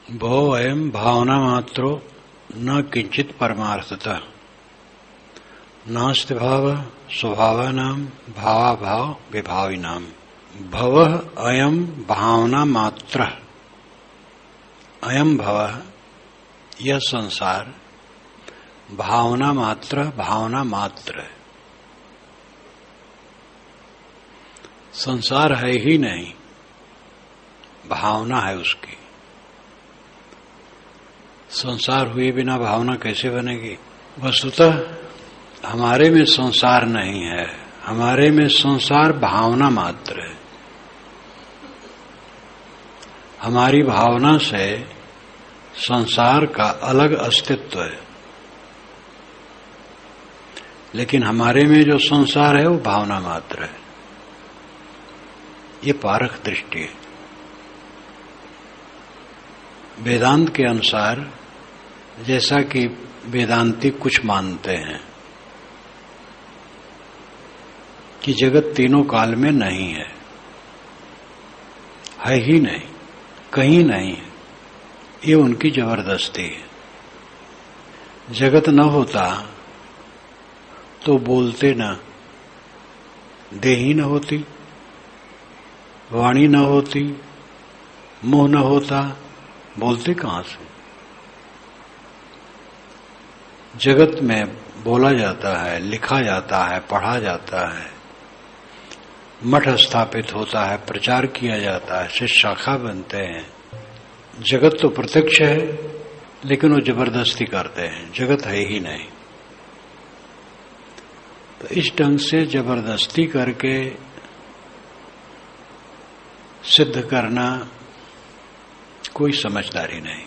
भो अयम भावना मात्रो न किंचित परमार्थतः नास्ति भाव स्वभावानाम भावाभाव विभाविनाम। भवः अयम भावना मात्र। अयम भवः यह संसार भावना मात्र है। संसार है ही नहीं, भावना है उसकी। संसार हुए बिना भावना कैसे बनेगी? वस्तुतः हमारे में संसार नहीं है, हमारे में संसार भावना मात्र है। हमारी भावना से संसार का अलग अस्तित्व है, लेकिन हमारे में जो संसार है वो भावना मात्र है। ये पारख दृष्टि है। वेदांत के अनुसार, जैसा कि वेदांती कुछ मानते हैं कि जगत तीनों काल में नहीं है ही नहीं, कहीं नहीं है, ये उनकी जबरदस्ती है। जगत न होता तो बोलते न, देही न होती, वाणी न होती, मुंह न होता, बोलते कहां से? जगत में बोला जाता है, लिखा जाता है, पढ़ा जाता है, मठ स्थापित होता है, प्रचार किया जाता है, शिष्य शाखा बनते हैं। जगत तो प्रत्यक्ष है, लेकिन वो जबरदस्ती करते हैं, जगत है ही नहीं। तो इस ढंग से जबरदस्ती करके सिद्ध करना कोई समझदारी नहीं।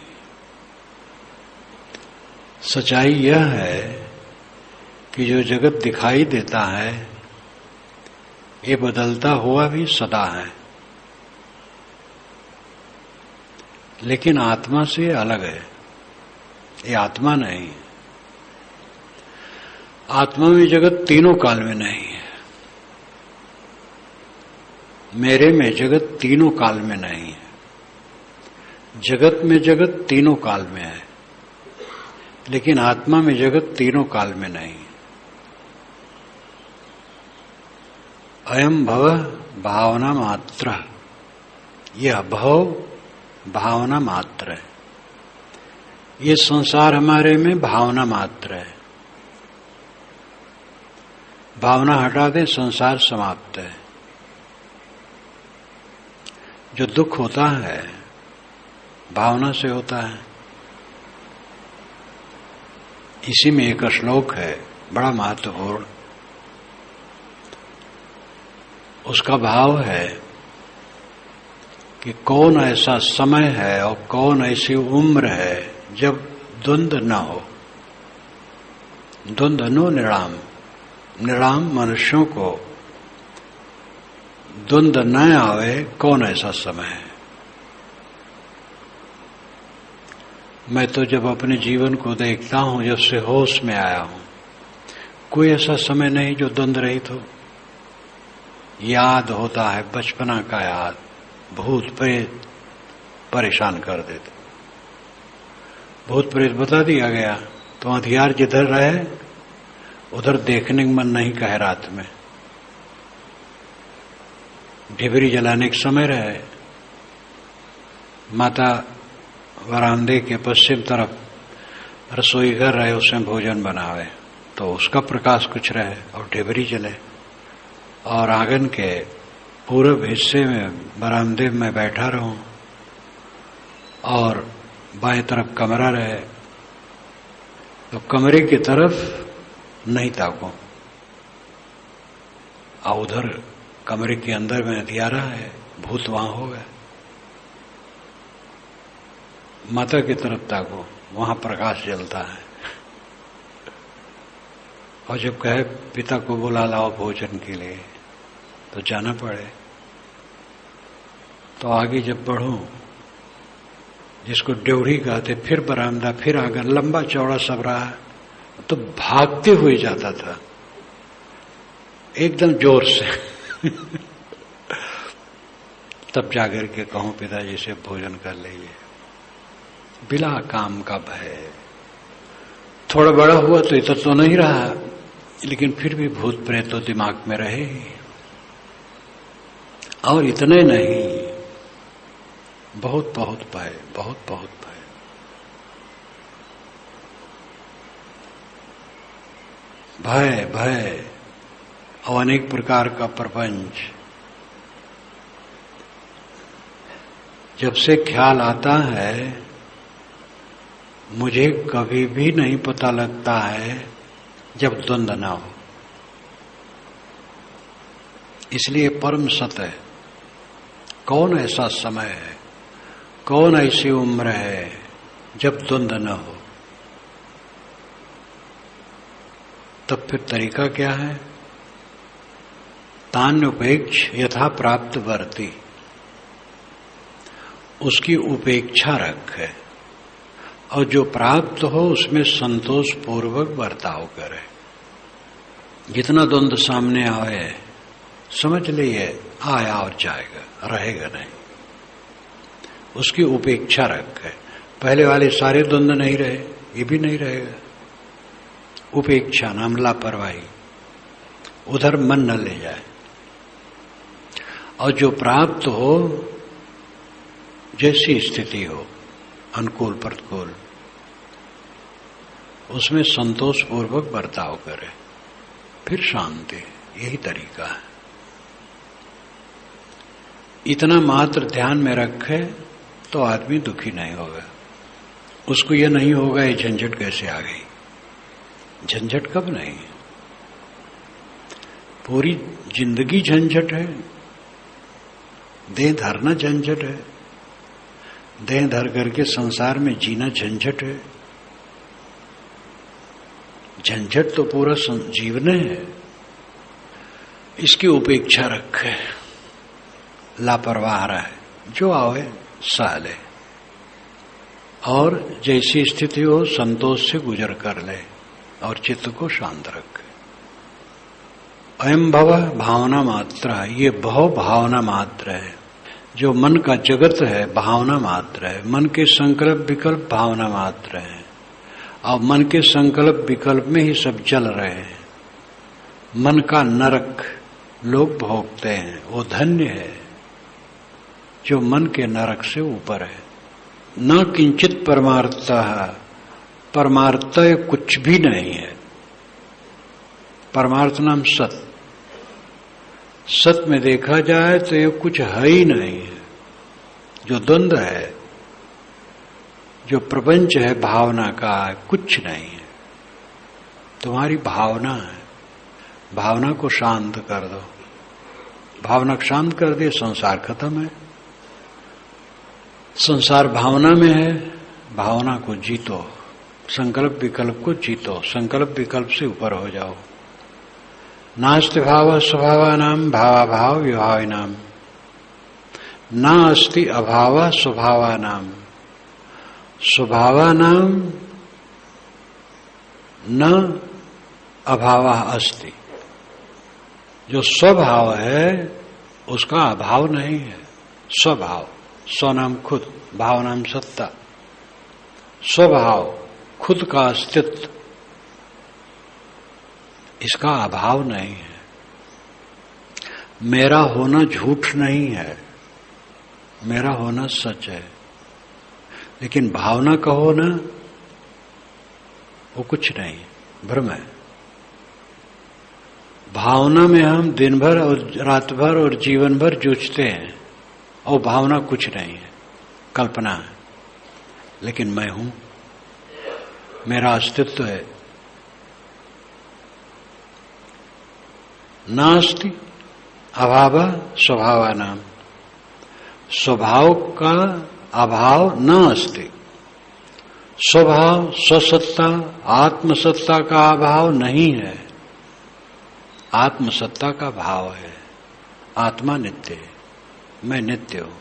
सच्चाई यह है कि जो जगत दिखाई देता है ये बदलता हुआ भी सदा है, लेकिन आत्मा से अलग है। ये आत्मा नहीं है। आत्मा में जगत तीनों काल में नहीं है। मेरे में जगत तीनों काल में नहीं है। जगत में जगत तीनों काल में है, लेकिन आत्मा में जगत तीनों काल में नहीं है। अयम भव भावना मात्र। यह भव भावना मात्र है। ये संसार हमारे में भावना मात्र है। भावना हटा दे, संसार समाप्त है। जो दुख होता है भावना से होता है। इसी में एक श्लोक है बड़ा महत्वपूर्ण। उसका भाव है कि कौन ऐसा समय है और कौन ऐसी उम्र है जब द्वंद्व न हो। द्वंद्व नो निराम। निराम मनुष्यों को द्वंद्व न आवे, कौन ऐसा समय है? मैं तो जब अपने जीवन को देखता हूं, जब से होश में आया हूं, कोई ऐसा समय नहीं जो द्वंद्व रहित हो। याद होता है बचपना का याद, भूत प्रेत परेशान कर देते। भूत प्रेत बता दिया गया तो हथियार जिधर रहे उधर देखने का मन नहीं कहे। रात में ढिबरी जलाने के समय रहे, माता वरांदे के पश्चिम तरफ रसोई घर रहे, उसमें भोजन बनावे तो उसका प्रकाश कुछ रहे और ढिबरी जले। और आंगन के पूरब हिस्से में बरामदे में बैठा रहूं और बाएं तरफ कमरा रहे तो कमरे की तरफ नहीं ताको, और उधर कमरे के अंदर में अंधियारा है, भूत वहां हो गए। माता की तरफ ताको, वहां प्रकाश जलता है। और जब कहे पिता को बुला लाओ भोजन के लिए तो जाना पड़े। तो आगे जब बढ़ूं, जिसको ड्योढ़ी कहते, फिर बरामदा, फिर आंगन, लंबा चौड़ा सब रहा, तो भागते हुए जाता था एकदम जोर से। तब जाकर के कहूं पिताजी से भोजन कर लीजिए। बिला काम का भय। थोड़ा बड़ा हुआ तो इतना तो नहीं रहा, लेकिन फिर भी भूत प्रेत तो दिमाग में रहे। और इतने नहीं, बहुत बहुत भय, बहुत बहुत भय। भय भय और अनेक प्रकार का प्रपंच। जब से ख्याल आता है, मुझे कभी भी नहीं पता लगता है जब द्वंद्व ना हो। इसलिए परम सत्य है, कौन ऐसा समय है, कौन ऐसी उम्र है जब द्वंद्व न हो। तब फिर तरीका क्या है? तान्युपेक्ष यथा प्राप्त वर्ती, उसकी उपेक्षा रखे और जो प्राप्त हो उसमें संतोष पूर्वक बर्ताव करे। जितना द्वंद्व सामने आए समझ लिए आया और जाएगा, रहेगा नहीं, उसकी उपेक्षा रखे। पहले वाले सारे द्वंद्व नहीं रहे, ये भी नहीं रहेगा। उपेक्षा नाम लापरवाही, उधर मन न ले जाए। और जो प्राप्त हो, जैसी स्थिति हो, अनुकूल प्रतिकूल, उसमें संतोष पूर्वक बर्ताव करे, फिर शांति। यही तरीका है। इतना मात्र ध्यान में रखे तो आदमी दुखी नहीं होगा। उसको यह नहीं होगा ये झंझट कैसे आ गई। झंझट कब नहीं, पूरी जिंदगी झंझट है। देह धरना झंझट है, देह धर करके संसार में जीना झंझट है। झंझट तो पूरा जीवन है। इसकी उपेक्षा रखे, लापरवाह रहे, जो आवे सह ले और जैसी स्थिति हो संतोष से गुजर कर ले और चित्त को शांत रखे। अयम भव भावना मात्र है, ये भव भावना मात्र है। जो मन का जगत है भावना मात्र है। मन के संकल्प विकल्प भावना मात्र है और मन के संकल्प विकल्प में ही सब चल रहे हैं। मन का नरक लोग भोगते हैं, वो धन्य है जो मन के नरक से ऊपर है। न किंचित परमार्थतः, परमार्थ कुछ भी नहीं है। परमार्थ नाम सत, सत में देखा जाए तो ये कुछ है ही नहीं है। जो द्वंद्व है, जो प्रपंच है भावना का, कुछ नहीं है। तुम्हारी भावना है, भावना को शांत कर दो। भावना को शांत कर दे, संसार खत्म है। संसार भावना में है, भावना को जीतो। संकल्प विकल्प को जीतो, संकल्प विकल्प से ऊपर हो जाओ। नास्ति भाव स्वभावानाम भावाभाव विभाविनाम, नास्ति अभाव स्वभावानाम स्वभावानाम न अभाव अस्ति। जो स्वभाव है उसका अभाव नहीं है। स्वभाव, स्व नाम खुद, भाव नाम सत्ता। स्वभाव खुद का अस्तित्व, इसका अभाव नहीं है। मेरा होना झूठ नहीं है, मेरा होना सच है। लेकिन भावना का होना वो कुछ नहीं, भ्रम है। भावना में हम दिन भर और रात भर और जीवन भर जूझते हैं और भावना कुछ नहीं है, कल्पना है। लेकिन मैं हूं, मेरा अस्तित्व है। नास्ति अभाव स्वभावानाम, स्वभाव का अभाव न अस्ति। स्वभाव स्वसत्ता आत्मसत्ता का अभाव नहीं है, आत्मसत्ता का भाव है। आत्मा नित्य है, मैं नित्य हूं।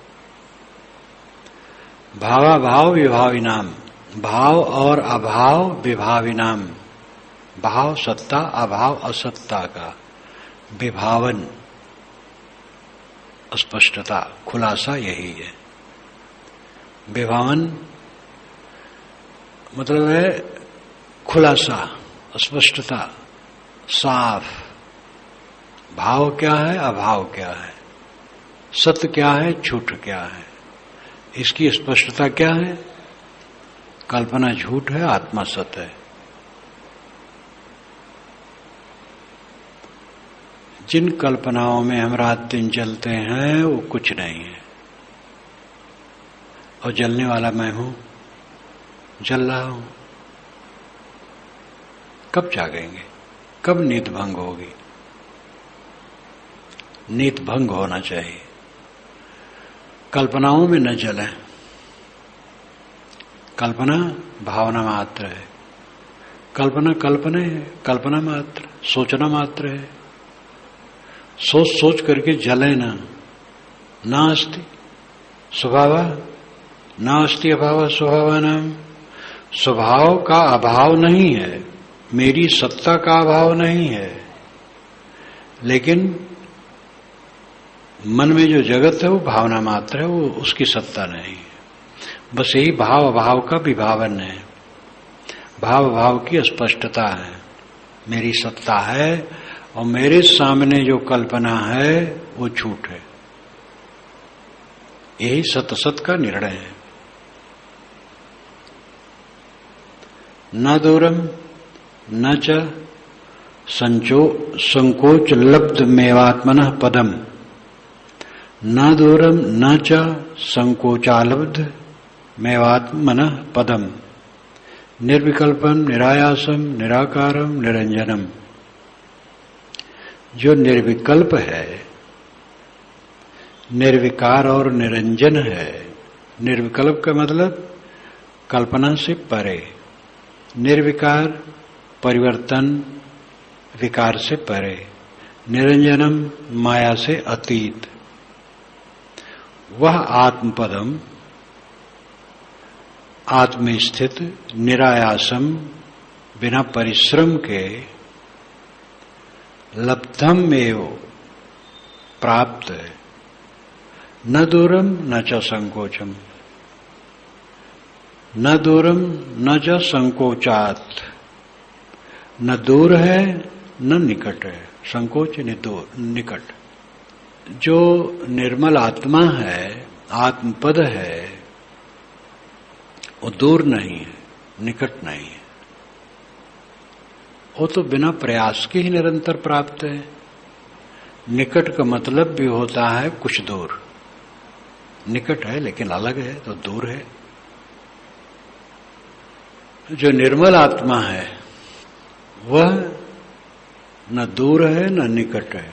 भावाभाव विभाविनाम, भाव और अभाव विभाविनाम। भाव सत्ता, अभाव असत्ता का विभावन, स्पष्टता, खुलासा यही है। विभावन मतलब है खुलासा, स्पष्टता, साफ। भाव क्या है, अभाव क्या है, सत्य क्या है, झूठ क्या है, इसकी स्पष्टता क्या है। कल्पना झूठ है, आत्मा सत्य है। जिन कल्पनाओं में हम रात दिन जलते हैं वो कुछ नहीं है, और जलने वाला मैं हूं, जल रहा हूं। कब जागेंगे, कब नींद भंग होगी? नींद भंग होना चाहिए। कल्पनाओं में न जलें। कल्पना भावना मात्र है, कल्पना कल्पना है, कल्पना मात्र, सोचना मात्र है। सोच सोच करके जले ना, नास्ति स्वभाव, नास्ति अभाव स्वभावानाम। स्वभाव का अभाव नहीं है, मेरी सत्ता का अभाव नहीं है, लेकिन मन में जो जगत है वो भावना मात्र है, वो उसकी सत्ता नहीं है। बस यही भाव अभाव का विभावन है, भाव अभाव की स्पष्टता है। मेरी सत्ता है और मेरे सामने जो कल्पना है वो झूठ है। यही सत्य सत का निर्णय है। न दूरम न च संकोच लब्ध मेवात्मनः पदम। न दूरम न च संकोचालब्ध मेवात्मनः पदम। निर्विकल्पम निरायासम निराकारम निरंजनम। जो निर्विकल्प है, निर्विकार और निरंजन है। निर्विकल्प का मतलब कल्पना से परे, निर्विकार परिवर्तन विकार से परे, निरंजनम माया से अतीत। वह आत्मपदम आत्म स्थित निरायासम बिना परिश्रम के लब्धम एव प्राप्त है। न दूरम न च संकोचम, न दूरम न च संकोचात। न दूर है न निकट है, संकोच निकट। जो निर्मल आत्मा है, आत्मपद है, वो दूर नहीं है, निकट नहीं है। वो तो बिना प्रयास के ही निरंतर प्राप्त है। निकट का मतलब भी होता है कुछ दूर। निकट है लेकिन अलग है तो दूर है। जो निर्मल आत्मा है वह न दूर है न निकट है,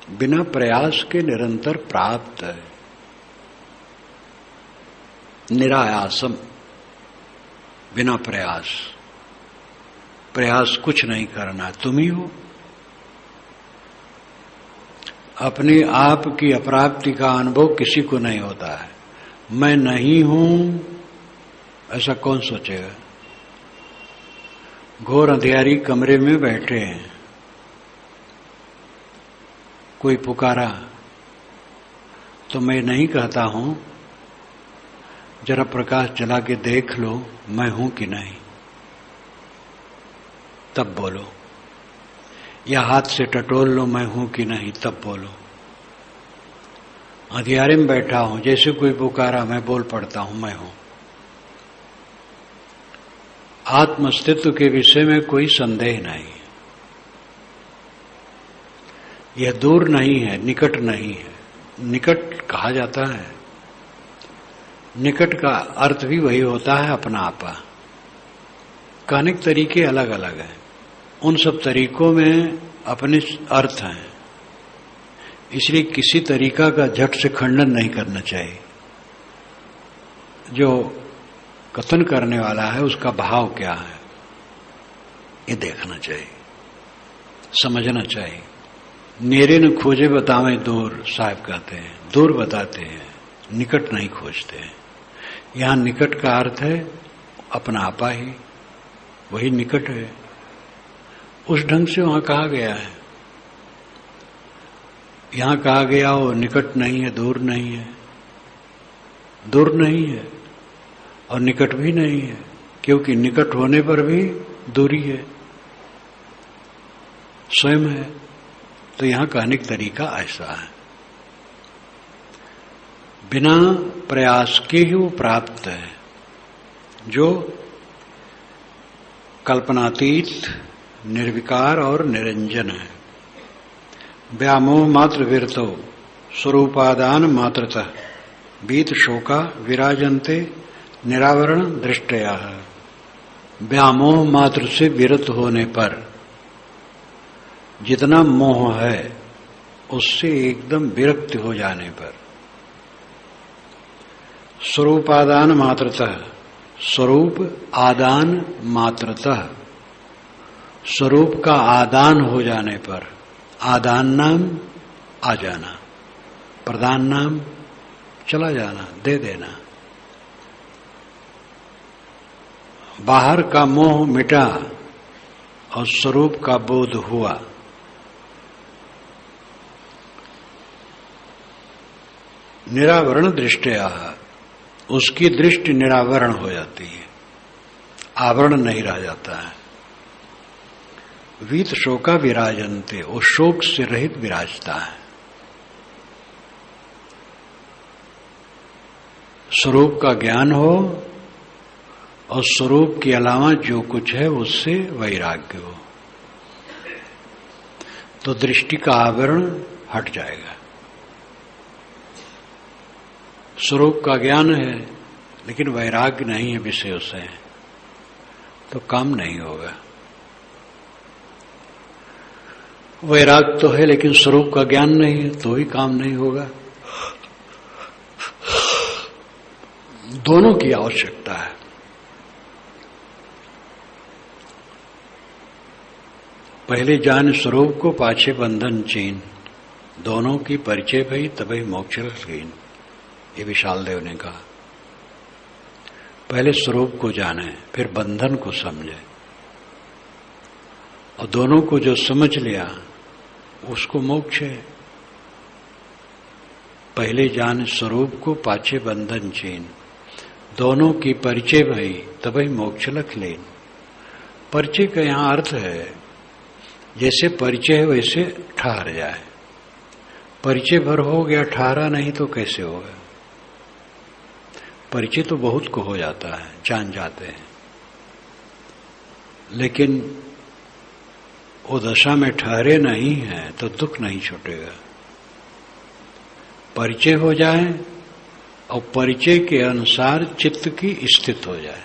बिना प्रयास के निरंतर प्राप्त है। निरायासम, बिना प्रयास। प्रयास कुछ नहीं करना, तुम ही हो। अपने आप की अप्राप्ति का अनुभव किसी को नहीं होता है। मैं नहीं हूं ऐसा कौन सोचेगा? घोर अंधियारी कमरे में बैठे हैं, कोई पुकारा तो मैं नहीं कहता हूं जरा प्रकाश जला के देख लो मैं हूं कि नहीं, तब बोलो। या हाथ से टटोल लो मैं हूं कि नहीं, तब बोलो। अंधियारे में बैठा हूं, जैसे कोई पुकारा मैं बोल पड़ता हूं मैं हूं। आत्मस्तित्व के विषय में कोई संदेह नहीं। यह दूर नहीं है, निकट नहीं है। निकट कहा जाता है, निकट का अर्थ भी वही होता है अपना आपा। कहने के तरीके अलग अलग हैं, उन सब तरीकों में अपने अर्थ हैं, इसलिए किसी तरीका का झट से खंडन नहीं करना चाहिए। जो कथन करने वाला है उसका भाव क्या है ये देखना चाहिए, समझना चाहिए। नेरे न खोजे बतावे दूर, साहब कहते हैं, दूर बताते हैं, निकट नहीं खोजते हैं। यहां निकट का अर्थ है अपना आपा ही, वही निकट है। उस ढंग से वहां कहा गया है। यहां कहा गया वो निकट नहीं है, दूर नहीं है। दूर नहीं है और निकट भी नहीं है, क्योंकि निकट होने पर भी दूरी है, स्वयं है। तो यहां कहने का तरीका ऐसा है, बिना प्रयास के ही वो प्राप्त है, जो कल्पनातीत, निर्विकार और निरंजन है। व्यामोह मात्र विरतो स्वरूपादान मात्रतः बीत शोका विराजन्ते निरावरण दृष्टया। व्यामोह मात्र से विरत होने पर जितना मोह है उससे एकदम विरक्त हो जाने पर, स्वरूपादान मात्रतः, स्वरूप आदान मात्रतः, स्वरूप का आदान हो जाने पर, आदान नाम आ जाना, प्रदान नाम चला जाना, दे देना। बाहर का मोह मिटा और स्वरूप का बोध हुआ, निरावरण दृष्टया, उसकी दृष्टि निरावरण हो जाती है, आवरण नहीं रह जाता है। वीत शोका विराजन्ते, वो शोक से रहित विराजता है। स्वरूप का ज्ञान हो और स्वरूप के अलावा जो कुछ है उससे वैराग्य हो, तो दृष्टि का आवरण हट जाएगा। स्वरूप का ज्ञान है लेकिन वैराग्य नहीं है विषयों से, तो काम नहीं होगा। वैराग्य तो है लेकिन स्वरूप का ज्ञान नहीं है, तो ही काम नहीं होगा। दोनों की आवश्यकता है। पहले जान स्वरूप को पाछे बंधन चीन, दोनों की परिचय भई तभी मोक्ष हीन। ये विशाल देव ने कहा, पहले स्वरूप को जाने फिर बंधन को समझे, और दोनों को जो समझ लिया उसको मोक्ष है। पहले जान स्वरूप को पाछे बंधन चीन, दोनों की परिचय भई तभी मोक्ष लख लेन। परिचय का यहां अर्थ है जैसे परिचय है वैसे ठहर जाए। परिचय भर हो गया, ठहरा नहीं तो कैसे होगा। परिचय तो बहुत को हो जाता है, जान जाते हैं, लेकिन वो दशा में ठहरे नहीं है तो दुख नहीं छूटेगा। परिचय हो जाए और परिचय के अनुसार चित्त की स्थित हो जाए।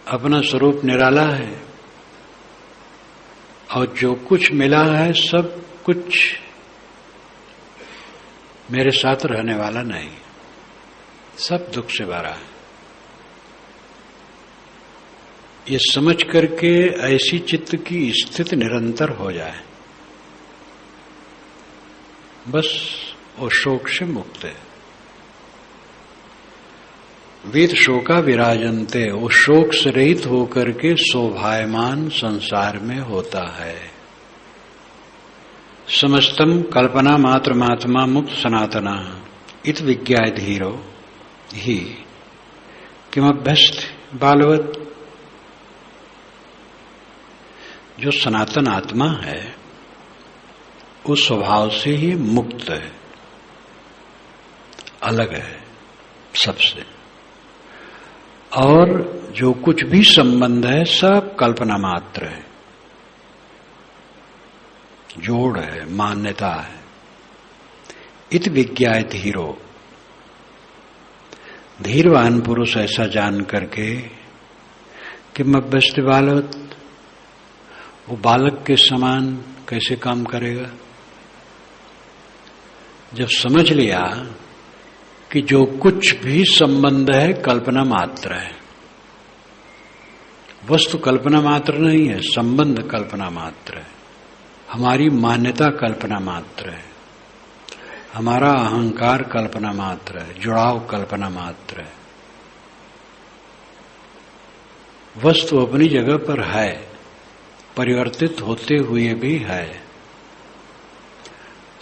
अपना स्वरूप निराला है और जो कुछ मिला है सब कुछ मेरे साथ रहने वाला नहीं, सब दुख से भरा है। ये समझ करके ऐसी चित्त की स्थिति निरंतर हो जाए, बस वो शोक से मुक्त है। वीत शोका विराजन्ते, वो शोक से रहित होकर के शोभायमान संसार में होता है। समस्तम कल्पना मात्र महात्मा मुक्त सनातना इत विज्ञाय धीरो ही किमभ्यस्त बालवत। जो सनातन आत्मा है उस स्वभाव से ही मुक्त है, अलग है सबसे, और जो कुछ भी संबंध है सब कल्पना मात्र है, जोड़ है, मान्यता है। इत विज्ञाय धीरो, धीरवान पुरुष ऐसा जान करके कि मभ्यस्त बालवत, वो बालक के समान कैसे काम करेगा। जब समझ लिया कि जो कुछ भी संबंध है कल्पना मात्र है, वस्तु कल्पना मात्र नहीं है, संबंध कल्पना मात्र है, हमारी मान्यता कल्पना मात्र है, हमारा अहंकार कल्पना मात्र है, जुड़ाव कल्पना मात्र है। वस्तु अपनी जगह पर है, परिवर्तित होते हुए भी है।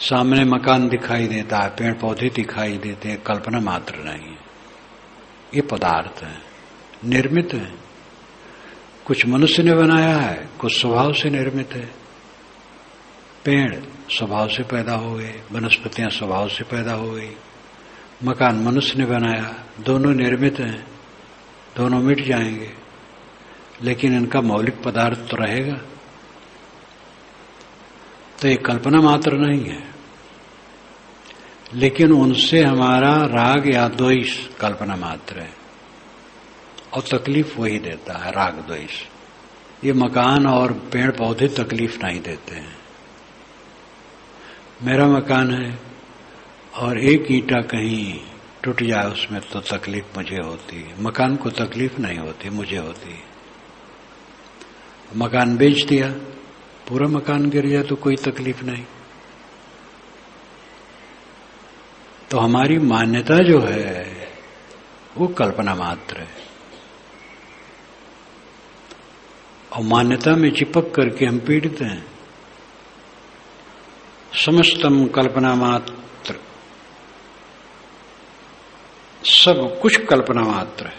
सामने मकान दिखाई देता है, पेड़ पौधे दिखाई देते हैं, कल्पना मात्र नहीं है। ये पदार्थ है, निर्मित है। कुछ मनुष्य ने बनाया है, कुछ स्वभाव से निर्मित है। पेड़ स्वभाव से पैदा हो गए, वनस्पतियां स्वभाव से पैदा हो गई, मकान मनुष्य ने बनाया, दोनों निर्मित हैं, दोनों मिट जाएंगे, लेकिन इनका मौलिक पदार्थ तो रहेगा। तो ये कल्पना मात्र नहीं है, लेकिन उनसे हमारा राग या द्वेष कल्पना मात्र है, और तकलीफ वही देता है, राग द्वेष। ये मकान और पेड़ पौधे तकलीफ नहीं देते हैं। मेरा मकान है और एक ईंटा कहीं टूट जाए उसमें तो तकलीफ मुझे होती है, मकान को तकलीफ नहीं होती, मुझे होती है। मकान बेच दिया, पूरा मकान गिर जाए तो कोई तकलीफ नहीं। तो हमारी मान्यता जो है वो कल्पना मात्र है, और मान्यता में चिपक करके हम पीड़ित हैं। समस्तम कल्पना मात्र, सब कुछ कल्पना मात्र है।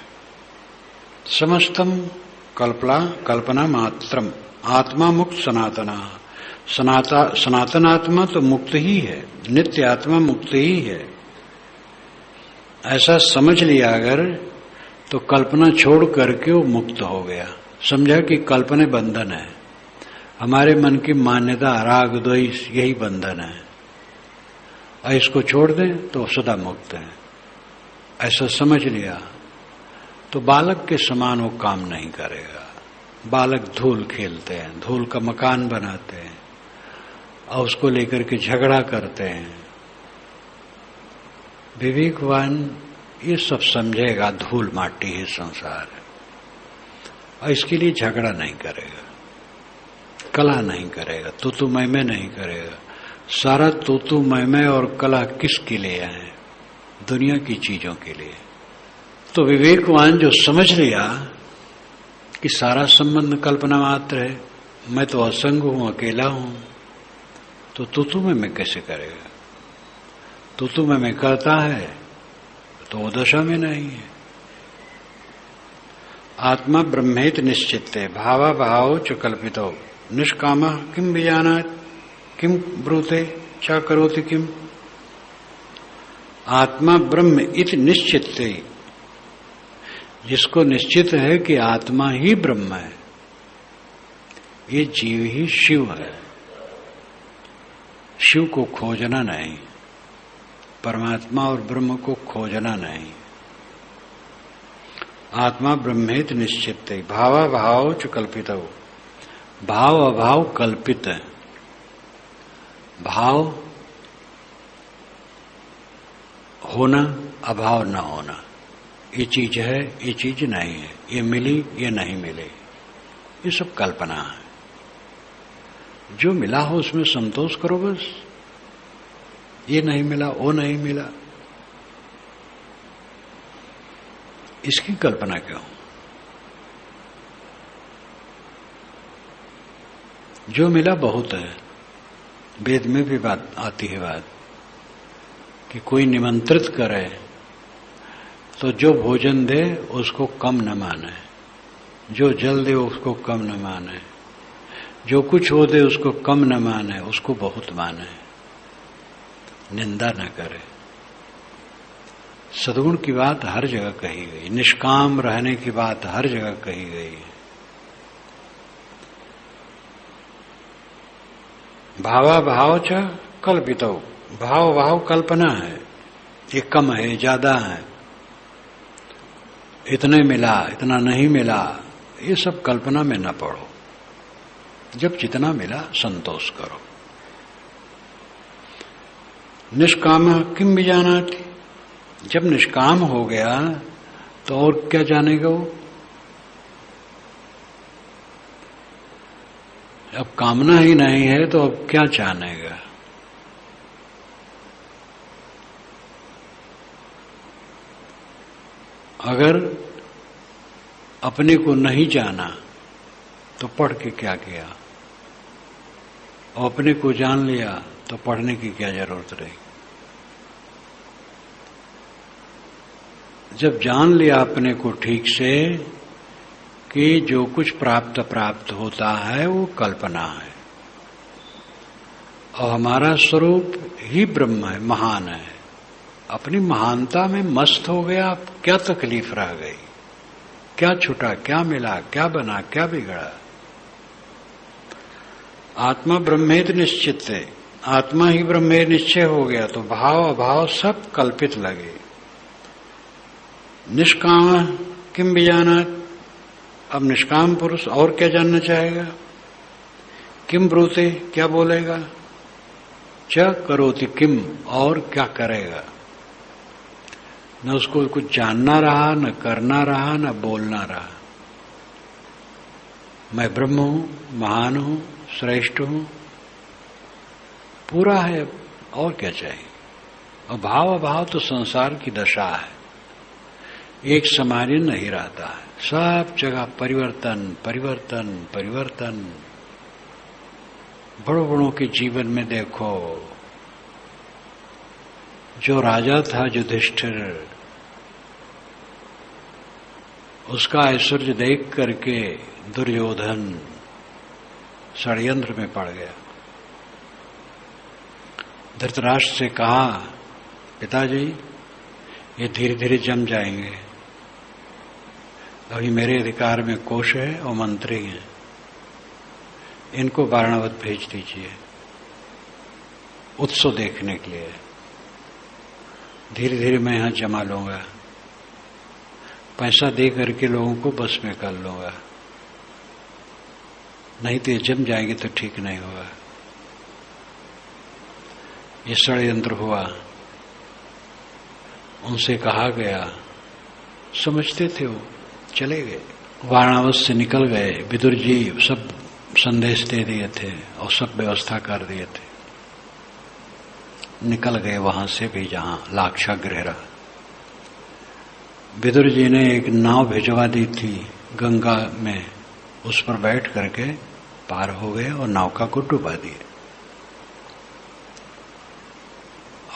समस्तम कल्पना मात्रम, आत्मा मुक्त सनातना। सनातन आत्मा तो मुक्त ही है, नित्य आत्मा मुक्त ही है। ऐसा समझ लिया अगर, तो कल्पना छोड़ करके वो मुक्त हो गया। समझा कि कल्पना बंधन है, हमारे मन की मान्यता राग द्वेष यही बंधन है, और इसको छोड़ दें तो सदा मुक्त है। ऐसा समझ लिया तो बालक के समान वो काम नहीं करेगा। बालक धूल खेलते हैं, धूल का मकान बनाते हैं और उसको लेकर के झगड़ा करते हैं। विवेकवान ये सब समझेगा, धूल माटी है संसार, और इसके लिए झगड़ा नहीं करेगा, कला नहीं करेगा, तू मैं नहीं करेगा। सारा तू मैं और कला किसके लिए है? दुनिया की चीजों के लिए। तो विवेकवान जो समझ लिया कि सारा संबंध कल्पना मात्र है, मैं तो असंग हूं, अकेला हूं, तो तू मैं कैसे करेगा? तू मैं करता है तो वो दशा में नहीं है। आत्मा ब्रह्मेत निश्चित्ते भावा भाव च कल्पितो निष्काम किम बीजानात् किम ब्रूते च करोति किम। आत्मा ब्रह्म इत निश्चित्ते, जिसको निश्चित है कि आत्मा ही ब्रह्म है, ये जीव ही शिव है। शिव को खोजना नहीं, परमात्मा और ब्रह्म को खोजना नहीं। आत्मा ब्रह्मेत निश्चित है, भावा भाव च कल्पित हो। भाव अभाव कल्पित है। भाव होना, अभाव न होना, ये चीज है, ये चीज नहीं है, ये मिली, ये नहीं मिली, ये सब कल्पना है। जो मिला हो उसमें संतोष करो बस। ये नहीं मिला, वो नहीं मिला, इसकी कल्पना क्यों? जो मिला बहुत है। वेद में भी बात आती है, बात कि कोई निमंत्रित करे तो जो भोजन दे उसको कम न माने, जो जल दे उसको कम न माने, जो कुछ हो दे उसको कम न माने, उसको बहुत माने, निंदा न करे। सद्गुण की बात हर जगह कही गई, निष्काम रहने की बात हर जगह कही गई है। भावा भाव च कल्पितो, भाव भाव कल्पना है, ये कम है, ज्यादा है, इतने मिला, इतना नहीं मिला, ये सब कल्पना में न पड़ो। जब जितना मिला संतोष करो। निष्काम किम भी जाना थी, जब निष्काम हो गया तो और क्या जानेगा वो? अब कामना ही नहीं है तो अब क्या जानेगा? अगर अपने को नहीं जाना तो पढ़ के क्या किया, और अपने को जान लिया तो पढ़ने की क्या जरूरत रही? जब जान लिया अपने को ठीक से कि जो कुछ प्राप्त होता है वो कल्पना है और हमारा स्वरूप ही ब्रह्म है, महान है, अपनी महानता में मस्त हो गया, अब क्या तकलीफ रह गई, क्या छूटा, क्या मिला, क्या बना, क्या बिगड़ा। आत्मा ब्रह्मेद निश्चित है, आत्मा ही ब्रह्मे निश्चय हो गया तो भाव अभाव सब कल्पित लगे। निष्काम किम बीजानात, अब निष्काम पुरुष और क्या जानना चाहेगा। किम ब्रूते, क्या बोलेगा। च करोति किम, और क्या करेगा। न उसको कुछ जानना रहा, न करना रहा, न बोलना रहा। मैं ब्रह्म हूं, महान हूं, श्रेष्ठ हूं, पूरा है, और क्या चाहिए। और भाव अभाव तो संसार की दशा है, एक समान नहीं रहता है, सब जगह परिवर्तन परिवर्तन परिवर्तन। बड़ों बड़ों के जीवन में देखो, जो राजा था युधिष्ठिर, उसका ऐश्वर्य देख करके दुर्योधन षड्यंत्र में पड़ गया। धृतराष्ट्र से कहा, पिताजी ये धीरे धीरे जम जाएंगे, अभी मेरे अधिकार में कोश है और मंत्री हैं, इनको वाराणवत भेज दीजिए उत्सव देखने के लिए। धीरे धीरे मैं यहां जमा लूंगा, पैसा दे करके लोगों को बस में कर लूंगा, नहीं तो ये जम जाएंगे तो ठीक नहीं होगा। ये षड्यंत्र हुआ, उनसे कहा गया, समझते थे वो, चले गए, वाराणवत से निकल गए। विदुर जी सब संदेश दे दिए थे और सब व्यवस्था कर दिए थे, निकल गए वहां से भी जहां लाक्षागृह रहा। विदुर जी ने एक नाव भिजवा दी थी गंगा में, उस पर बैठ करके पार हो गए और नौका को डुबा दिए।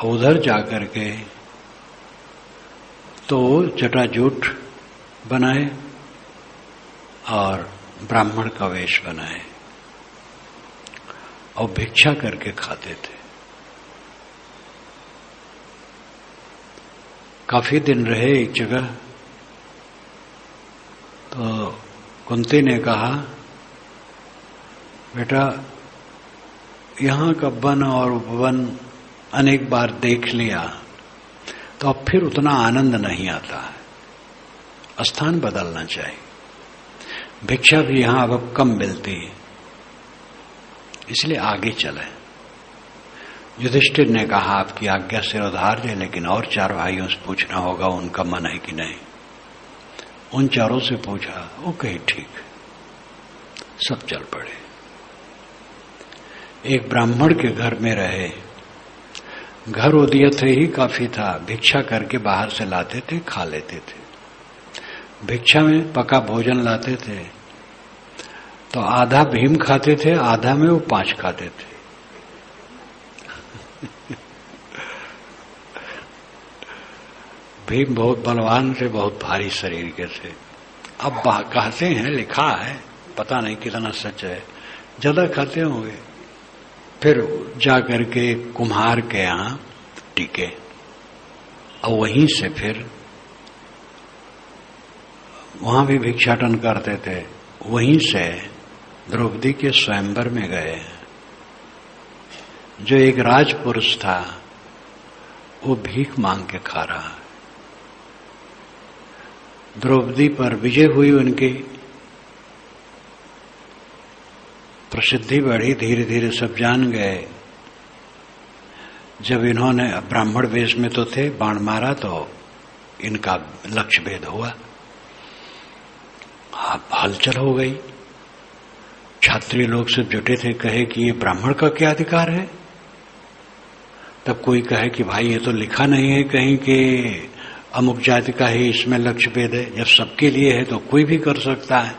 उधर जाकर के तो जटाजूट बनाए और ब्राह्मण का वेश बनाए और भिक्षा करके खाते थे। काफी दिन रहे एक जगह, तो कुंती ने कहा, बेटा यहां का वन और उपवन अनेक बार देख लिया तो अब फिर उतना आनंद नहीं आता है, स्थान बदलना चाहिए। भिक्षा भी यहां अब कम मिलती है, इसलिए आगे चले। युधिष्ठिर ने कहा, आपकी आज्ञा से उधार दे, लेकिन और 4 भाइयों से पूछना होगा उनका मन है कि नहीं। उन 4 से पूछा, वो कही ठीक, सब चल पड़े। एक ब्राह्मण के घर में रहे, घर उदियत ही काफी था, भिक्षा करके बाहर से लाते थे, खा लेते थे। भिक्षा में पका भोजन लाते थे तो आधा भीम खाते थे, आधा में वो 5 खाते थे। भीम बहुत बलवान थे, बहुत भारी शरीर के थे। अब कहते हैं, लिखा है, पता नहीं कितना सच है, ज्यादा खाते होंगे। फिर जाकर के कुम्हार के यहां टिके और वहीं से फिर वहां भी भिक्षाटन करते थे। वहीं से द्रौपदी के स्वयंवर में गए। जो एक राजपुरुष था वो भीख मांग के खा रहा है। द्रौपदी पर विजय हुई, उनकी प्रसिद्धि बढ़ी, धीरे धीरे सब जान गए। जब इन्होंने ब्राह्मण वेश में तो थे, बाण मारा तो इनका लक्ष्य भेद हुआ, हलचल हो गई। छात्री लोग सब जुटे थे, कहे कि ये ब्राह्मण का क्या अधिकार है। तब कोई कहे कि भाई ये तो लिखा नहीं है कहीं कि अमुक जाति का ही इसमें लक्ष्य भेद है। जब सबके लिए है तो कोई भी कर सकता है।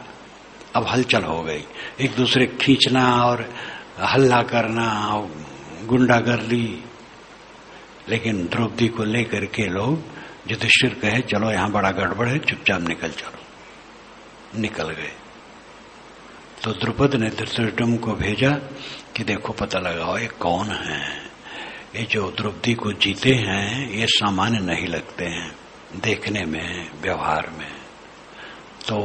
अब हलचल हो गई, एक दूसरे खींचना और हल्ला करना और गुंडागर्दी। लेकिन द्रौपदी को लेकर के लोग युधिष्ठिर कहे चलो यहां बड़ा गड़बड़ है, चुपचाप निकल चलो। निकल गए तो द्रुपद ने धृतराष्ट्र को भेजा कि देखो पता लगाओ ये कौन है, ये जो द्रौपदी को जीते हैं ये सामान्य नहीं लगते हैं देखने में, व्यवहार में। तो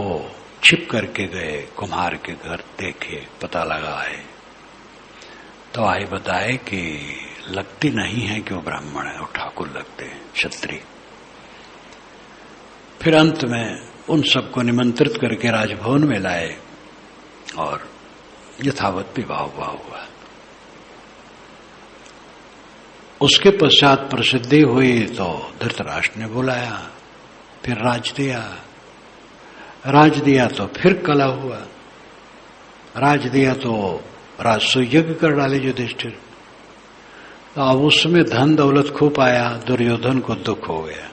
छिप करके गए कुम्हार के घर, देखे, पता लगाए तो आए बताए कि लगती नहीं है कि वो ब्राह्मण है, वो ठाकुर लगते हैं, क्षत्रिय। फिर अंत में उन सबको निमंत्रित करके राजभवन में लाए और यथावत विवाह हुआ। उसके पश्चात प्रसिद्धि हुई तो धृतराष्ट्र ने बुलाया, फिर राज दिया तो फिर कला हुआ, राज दिया तो राजसूय यज्ञ कर डाले युधिष्ठिर। तो अब उसमें धन दौलत खूब आया, दुर्योधन को दुख हो गया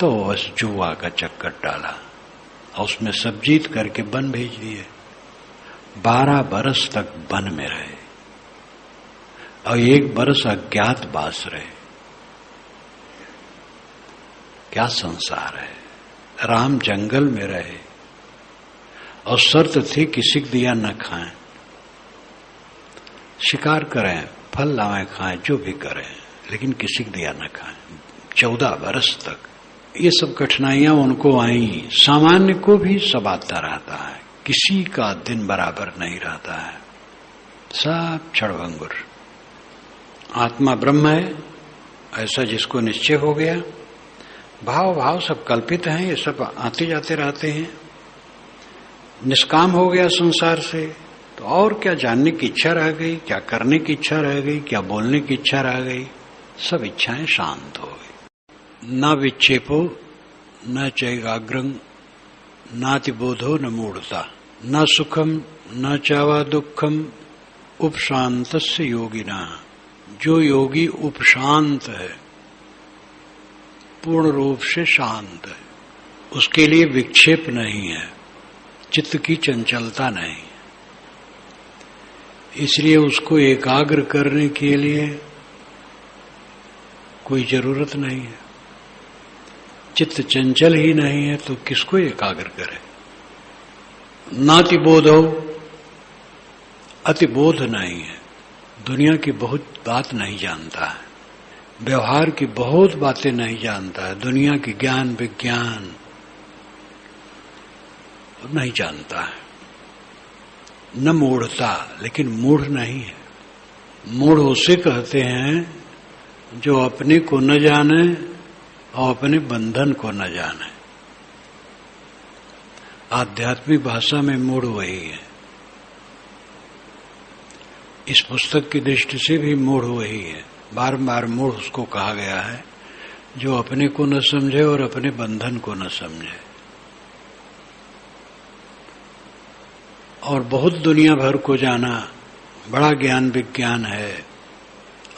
तो बस जुआ का चक्कर डाला और उसमें सब जीत करके वन भेज दिए। 12 बरस तक वन में रहे और 1 बरस अज्ञातवास रहे। क्या संसार है। राम जंगल में रहे और शर्त थी किसी को दिया न खाएं, शिकार करें, फल लाएं, खाएं, जो भी करें, लेकिन किसी को दिया न खाएं। 14 बरस तक ये सब कठिनाइयां उनको आई। सामान्य को भी सब आता रहता है, किसी का दिन बराबर नहीं रहता है, सब क्षणभंगुर। आत्मा ब्रह्म है ऐसा जिसको निश्चय हो गया, भाव सब कल्पित हैं, ये सब आते जाते रहते हैं। निष्काम हो गया संसार से तो और क्या जानने की इच्छा रह गई, क्या करने की इच्छा रह गई, क्या बोलने की इच्छा रह गई, सब इच्छाएं शांत हो गई। न विक्षेपो न चैगाग्रं नातिबोधो न मूढ़ता, न सुखम न चावा दुखम उपशांतस्य योगिना। जो योगी उपशांत है, पूर्ण रूप से शांत है, उसके लिए विक्षेप नहीं है, चित्त की चंचलता नहीं, इसलिए उसको एकाग्र करने के लिए कोई जरूरत नहीं है। चित्त चंचल ही नहीं है तो किसको एकाग्र करे। नातिबोध हो, अतिबोध नहीं है, दुनिया की बहुत बात नहीं जानता है, व्यवहार की बहुत बातें नहीं जानता है, दुनिया की ज्ञान विज्ञान नहीं जानता है। न मूढ़ता, लेकिन मूढ़ नहीं है। मूढ़ उसे कहते हैं जो अपने को न जाने और अपने बंधन को न जाने। आध्यात्मिक भाषा में मूढ़ वही है, इस पुस्तक की दृष्टि से भी मूढ़ वही है। बार बार मूढ़ उसको कहा गया है जो अपने को न समझे और अपने बंधन को न समझे। और बहुत दुनिया भर को जाना, बड़ा ज्ञान विज्ञान है,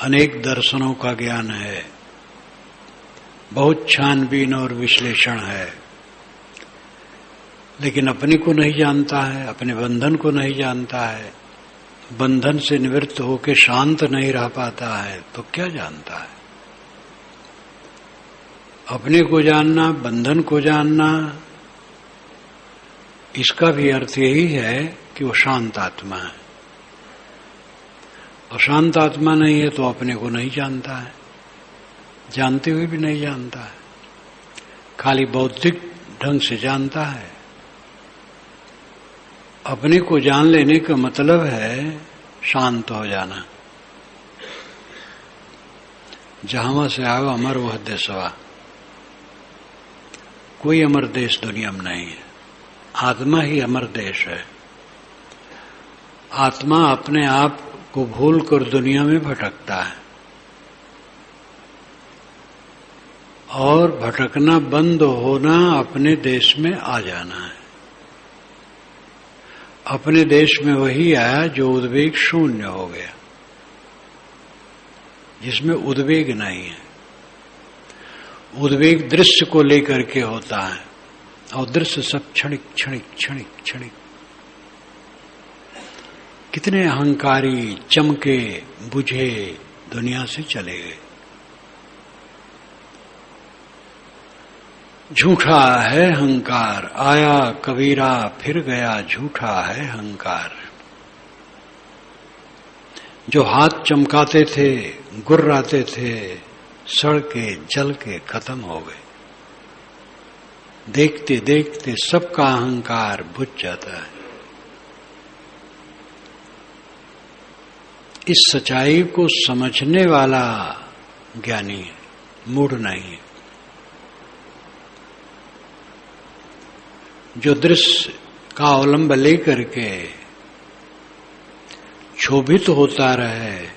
अनेक दर्शनों का ज्ञान है, बहुत छानबीन और विश्लेषण है, लेकिन अपने को नहीं जानता है, अपने बंधन को नहीं जानता है, बंधन से निवृत्त होकर शांत नहीं रह पाता है, तो क्या जानता है। अपने को जानना, बंधन को जानना, इसका भी अर्थ यही है कि वो शांत आत्मा है। और शांत आत्मा नहीं है तो अपने को नहीं जानता है, जानते हुए भी नहीं जानता है, खाली बौद्धिक ढंग से जानता है। अपने को जान लेने का मतलब है शांत हो जाना। जहां से आओ अमर वह देशवा, कोई अमर देश दुनिया में नहीं है, आत्मा ही अमर देश है। आत्मा अपने आप को भूल कर दुनिया में भटकता है और भटकना बंद होना अपने देश में आ जाना है। अपने देश में वही आया जो उद्वेग शून्य हो गया, जिसमें उद्वेग नहीं है। उद्वेग दृश्य को लेकर के होता है और दृश्य सब क्षणिक क्षणिक क्षणिक क्षणिक। कितने अहंकारी चमके बुझे दुनिया से चले गए। झूठा है अहंकार, आया कबीरा फिर गया, झूठा है अहंकार। जो हाथ चमकाते थे, गुर्राते थे, सड़ के जल के खत्म हो गए। देखते देखते सबका अहंकार बुझ जाता है। इस सच्चाई को समझने वाला ज्ञानी है, मूढ़ नहीं है। जो दृश्य का अवलंब लेकर के क्षोभित होता रहे,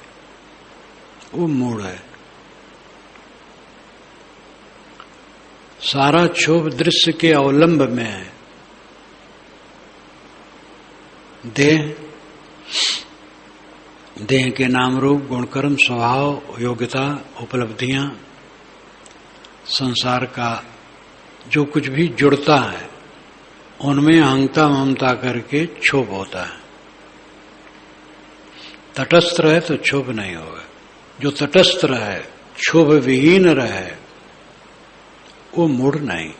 वो मूढ़ है। सारा क्षोभ दृश्य के अवलंब में है। देह के नाम रूप, गुणकर्म, स्वभाव, योग्यता, उपलब्धियां, संसार का जो कुछ भी जुड़ता है, उनमें अहंता ममता करके क्षोभ होता है। तटस्थ रहे तो क्षोभ नहीं होगा। जो तटस्थ रहे, क्षोभ विहीन रहे, वो मूढ़ नहीं।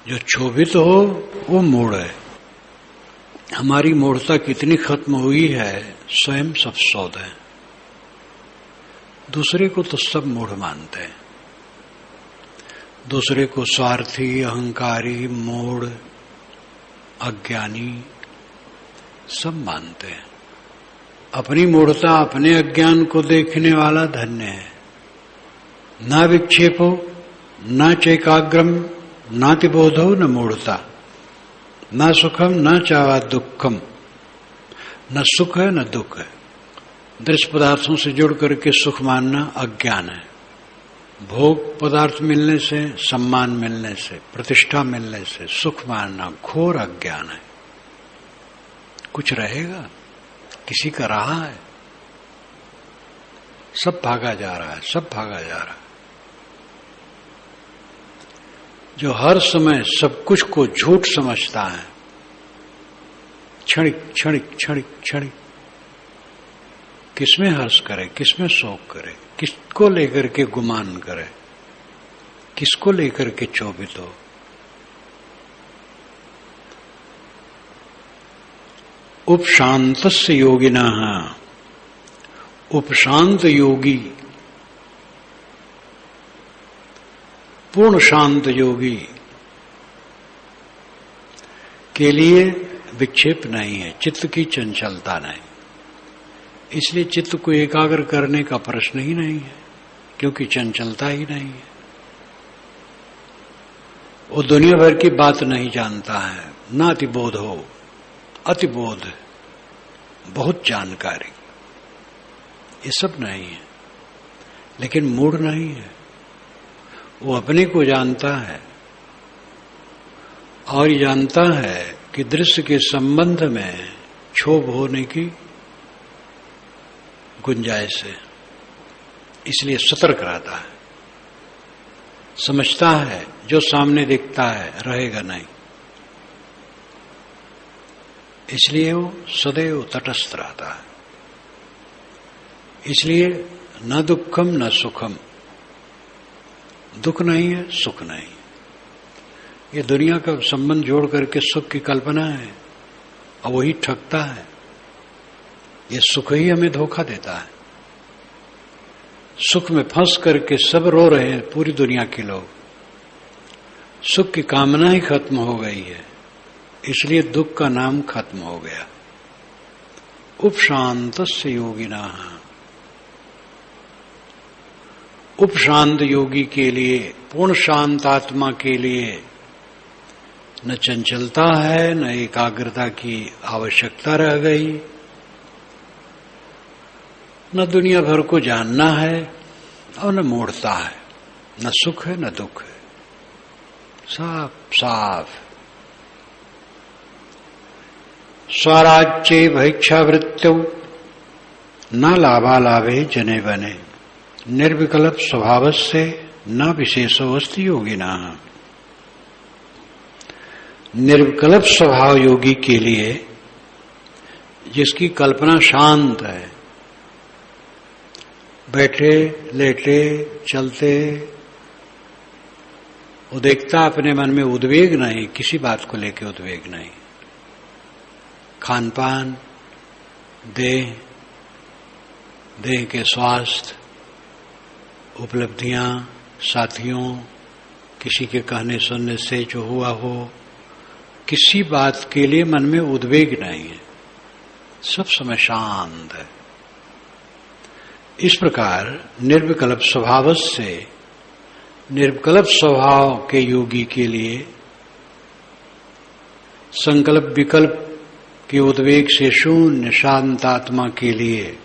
जो क्षोभित हो वो मूढ़ है। हमारी मूढ़ता कितनी खत्म हुई है, स्वयं सब सौद है। दूसरे को तो सब मूढ़ मानते हैं। दूसरे को स्वार्थी, अहंकारी, मूढ़, अज्ञानी सब मानते हैं। अपनी मूढ़ता, अपने अज्ञान को देखने वाला धन्य है। न विक्षेपो न चैकाग्रम नातिबोधो न मूढ़ता, न सुखम न चावा दुखम, न सुख है न दुख है। दृश्य पदार्थों से जुड़ करके सुख मानना अज्ञान है। भोग पदार्थ मिलने से, सम्मान मिलने से, प्रतिष्ठा मिलने से सुख मानना घोर अज्ञान है। कुछ रहेगा? किसी का रहा है? सब भागा जा रहा है, सब भागा जा रहा है। जो हर समय सब कुछ को झूठ समझता है, क्षणिक क्षणिक क्षणिक क्षणिक, किसमें हर्ष करे, किसमें शोक करे, किसको लेकर के गुमान करे, किसको लेकर के क्षोभित हो। उपशांतस्य योगिनः, उपशांत योगी, पूर्ण शांत योगी के लिए विक्षेप नहीं है, चित्त की चंचलता नहीं। इसलिए चित्त को एकाग्र करने का प्रश्न ही नहीं है, क्योंकि चंचलता ही नहीं है। वो दुनिया भर की बात नहीं जानता है। न अतिबोध हो, अतिबोध, बहुत जानकारी, ये सब नहीं है। लेकिन मूढ़ नहीं है। वो अपने को जानता है और जानता है कि दृश्य के संबंध में क्षोभ होने की गुंजाइश है। इसलिए सतर्क रहता है, समझता है जो सामने दिखता है रहेगा नहीं। इसलिए वो सदैव तटस्थ रहता है। इसलिए न दुखम न सुखम, दुख नहीं है, सुख नहीं। ये दुनिया का संबंध जोड़ करके सुख की कल्पना है और वही ठगता है। ये सुख ही हमें धोखा देता है। सुख में फंस करके सब रो रहे हैं, पूरी दुनिया के लोग। सुख की कामना ही खत्म हो गई है, इसलिए दुख का नाम खत्म हो गया। उपशांतस्य योगिनः, उपशांत योगी के लिए, पूर्ण शांत आत्मा के लिए न चंचलता है, न एकाग्रता की आवश्यकता रह गई, न दुनिया भर को जानना है और न मूढ़ता है, न सुख है न दुख है, साफ साफ। स्वराज्ये भैक्षावृत्तौ न लाभालाभे जने बने, निर्विकल्प स्वभाव से न विशेषो अस्ति योगिनः। निर्विकल्प स्वभाव योगी के लिए, जिसकी कल्पना शांत है, बैठे लेटे चलते उद्वेगता अपने मन में उद्वेग नहीं, किसी बात को लेकर उद्वेग नहीं। खान पान, देह के स्वास्थ्य, उपलब्धियां, साथियों, किसी के कहने सुनने से जो हुआ हो, किसी बात के लिए मन में उद्वेग नहीं है, सब समय शांत है। इस प्रकार निर्विकल्प स्वभाव से, निर्विकल्प स्वभाव के योगी के लिए संकल्प विकल्प के उद्वेग से शून्य शांत आत्मा के लिए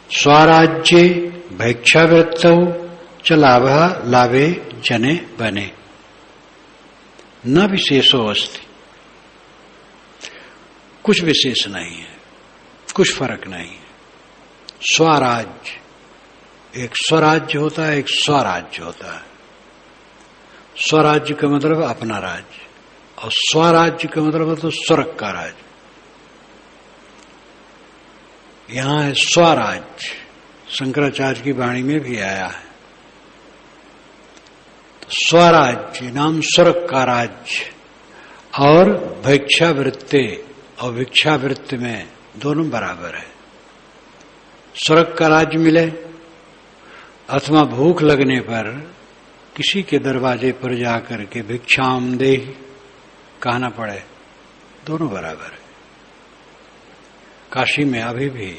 स्वराज्य भैक्षावृत्तौ च लाभे जने बने न विशेषो अस्ति। कुछ विशेष नहीं है, कुछ फर्क नहीं है। स्वराज्य, एक स्वराज्य होता है, एक स्वराज्य होता है। स्वराज्य का मतलब अपना राज्य, और स्वराज्य का मतलब तो स्वर्ग का राज्य। यहां है स्वराज्य, शंकराचार्य की वाणी में भी आया है। तो स्वराज्य नाम स्वर्ग का राज्य, और भिक्षावृत्ति और भिक्षावृत्ति में दोनों बराबर है। स्वर्ग का राज्य मिले अथवा भूख लगने पर किसी के दरवाजे पर जाकर के भिक्षाम देहि कहना पड़े, दोनों बराबर है। काशी में अभी भी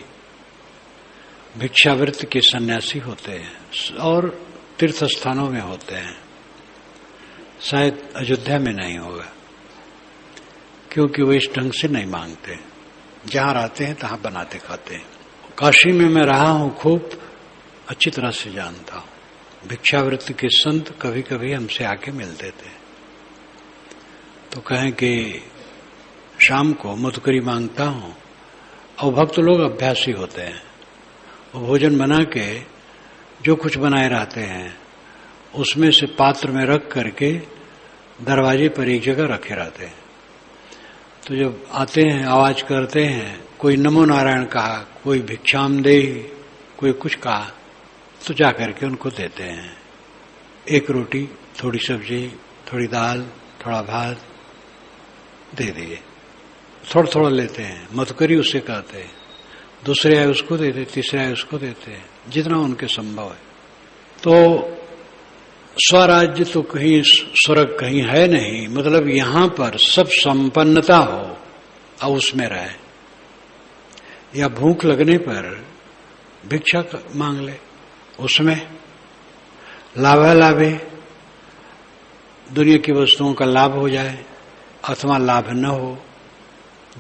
भिक्षावृत्ति के सन्यासी होते हैं और तीर्थ स्थानों में होते हैं, शायद अयोध्या में नहीं होगा, क्योंकि वो इस ढंग से नहीं मांगते। जहां रहते हैं तहां बनाते खाते हैं। काशी में मैं रहा हूं, खूब अच्छी तरह से जानता हूं। भिक्षावृत्ति के संत कभी कभी हमसे आके मिलते थे, तो कहें कि शाम को मधुकरी मांगता हूं, और भक्त लोग अभ्यासी होते हैं। वो भोजन बना के जो कुछ बनाए रहते हैं उसमें से पात्र में रख करके दरवाजे पर एक जगह रखे रहते हैं। तो जब आते हैं आवाज करते हैं, कोई नमो नारायण कहा, कोई भिक्षाम देहि, कोई कुछ कहा, तो जा करके उनको देते हैं। एक रोटी, थोड़ी सब्जी, थोड़ी दाल, थोड़ा भात दे दिए, थोड़ा थोड़ा लेते हैं। मधुकरी उससे कहते हैं, दूसरे आए उसको देते, तीसरे आए उसको देते हैं, जितना उनके संभव है। तो स्वराज्य तो कहीं स्वर्ग कहीं है नहीं, मतलब यहां पर सब संपन्नता हो और उसमें रहे। या भूख लगने पर भिक्षा मांग ले, उसमें लाभे दुनिया की वस्तुओं का लाभ हो जाए अथवा लाभ न हो।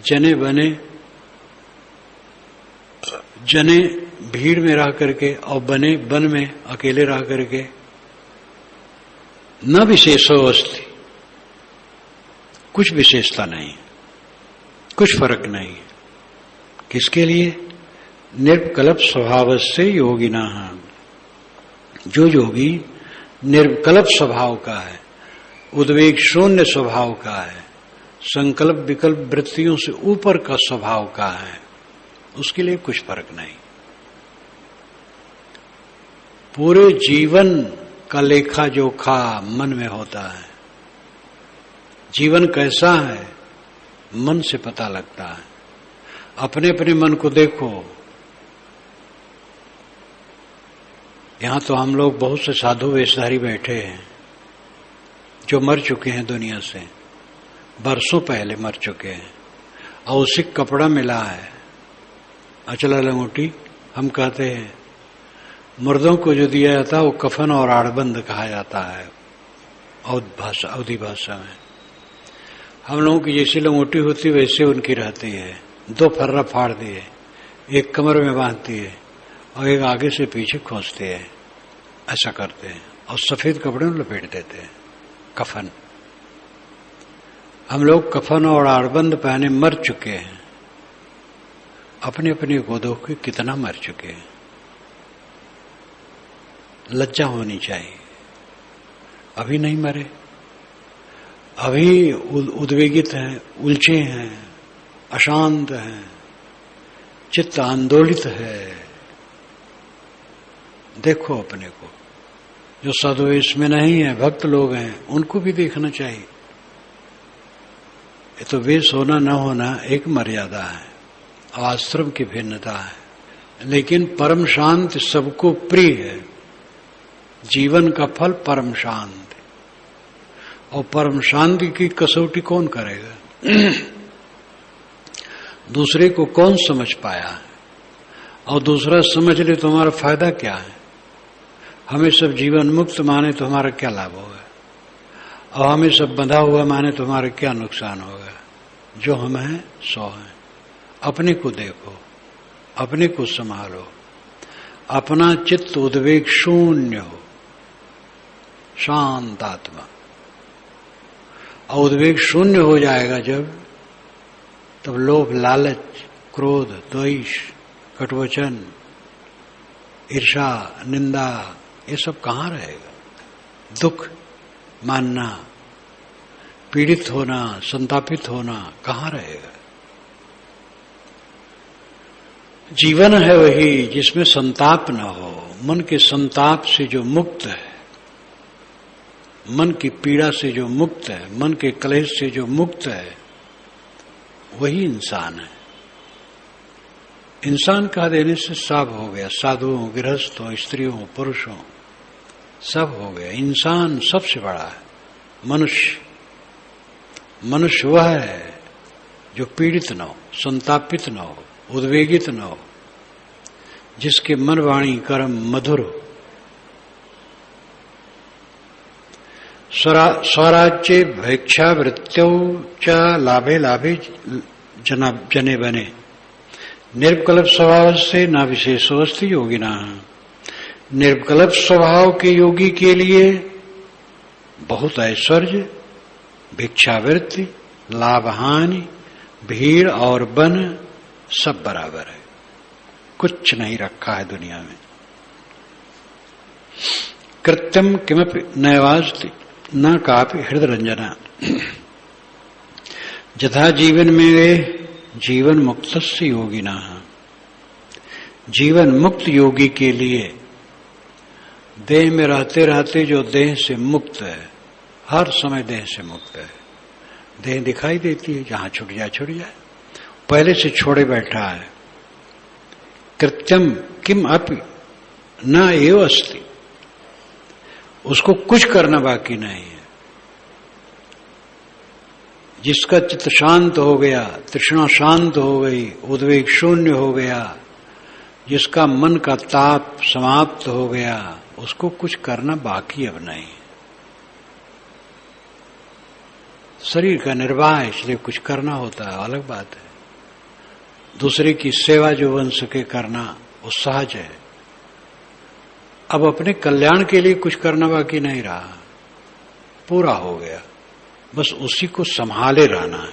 जने बने, जने भीड़ में रह करके और बने वन में अकेले रह करके। न विशेषो अस्ति, कुछ विशेषता नहीं, कुछ फर्क नहीं। किसके लिए? निर्विकल्प स्वभाव से योगिना, जो योगी निर्विकल्प स्वभाव का है, उद्वेग शून्य स्वभाव का है, संकल्प विकल्प वृत्तियों से ऊपर का स्वभाव का है, उसके लिए कुछ फर्क नहीं। पूरे जीवन का लेखा जोखा मन में होता है। जीवन कैसा है मन से पता लगता है। अपने अपने मन को देखो। यहां तो हम लोग बहुत से साधु वेशधारी बैठे हैं जो मर चुके हैं दुनिया से, बरसों पहले मर चुके हैं, और उसी कपड़ा मिला है, अचला लंगोटी हम कहते हैं। मुर्दों को जो दिया जाता है वो कफन और आड़बंद कहा जाता है अवधी भाषा में। हम लोगों की जैसी लंगोटी होती वैसे उनकी रहती है। 2 फर्रा फाड़ दिए, एक कमर में बांधती है और एक आगे से पीछे खोसते हैं, ऐसा करते हैं, और सफेद कपड़े में लपेट देते हैं, कफन। हम लोग कफन और आड़बंद पहने मर चुके हैं, अपने अपने गोदों के कितना मर चुके हैं। लज्जा होनी चाहिए। अभी नहीं मरे, अभी उद्वेगित हैं, उलझे हैं, अशांत हैं, चित्त आंदोलित है। देखो अपने को, जो साधुवेश में नहीं है, भक्त लोग हैं, उनको भी देखना चाहिए। ये तो वेश होना न होना एक मर्यादा है, आश्रम की भिन्नता है, लेकिन परम शांति सबको प्रिय है। जीवन का फल परम शांति, और परम शांति की कसौटी कौन करेगा? दूसरे को कौन समझ पाया है? और दूसरा समझ ले तो हमारा फायदा क्या है? हमें सब जीवन मुक्त माने तो हमारा क्या लाभ होगा? और हमें सब बंधा हुआ माने तो हमारा क्या नुकसान होगा? जो हम हैं सो हैं। अपने को देखो, अपने को संभालो, अपना चित्त उद्वेग शून्य हो, शांत आत्मा। और उद्वेग शून्य हो जाएगा जब, तब लोभ, लालच, क्रोध, द्वेष, कटवचन, ईर्षा, निंदा, ये सब कहाँ रहेगा? दुख मानना, पीड़ित होना, संतापित होना कहाँ रहेगा? जीवन है वही जिसमें संताप न हो। मन के संताप से जो मुक्त है, मन की पीड़ा से जो मुक्त है, मन के क्लेश से जो मुक्त है, वही इंसान है। इंसान कह देने से सब हो गया, साधुओं, गृहस्थों, स्त्रियों, पुरुषों, सब हो गया। इंसान सबसे बड़ा है। मनुष्य, मनुष्य वह है जो पीड़ित न हो, संतापित न हो, उद्वेगित न हो, जिसके मन, वाणी, कर्म मधुर हो। स्वराज्य भैक्षा वृत्त्यौ च लाभे लाभे जने बने, निर्विकल्प स्वभाव से न विशेषोस्ति योगिना। निर्विकल्प स्वभाव के योगी के लिए बहुत ऐश्वर्य, भिक्षावृत्ति, लाभ हानि, भीड़ और बन सब बराबर है। कुछ नहीं रखा है दुनिया में। कृत्यम किमपि नैवास्ति न कापि हृदय रंजना। यथा जीवन में वे जीवन मुक्त से योगिना। जीवन मुक्त योगी के लिए देह में रहते रहते जो देह से मुक्त है, हर समय देह से मुक्त है। देह दिखाई देती है, जहां छूट जाए छूट जाए, पहले से छोड़े बैठा है। कृत्यम किम अपि न एव अस्ति, उसको कुछ करना बाकी नहीं है। जिसका चित्त शांत हो गया, तृष्णा शांत हो गई, उद्वेग शून्य हो गया, जिसका मन का ताप समाप्त हो गया, उसको कुछ करना बाकी अब नहीं। शरीर का निर्वाह है, इसलिए कुछ करना होता है, अलग बात है। दूसरे की सेवा जो बन सके करना, वो सहज है। अब अपने कल्याण के लिए कुछ करना बाकी नहीं रहा, पूरा हो गया। बस उसी को संभाले रहना है,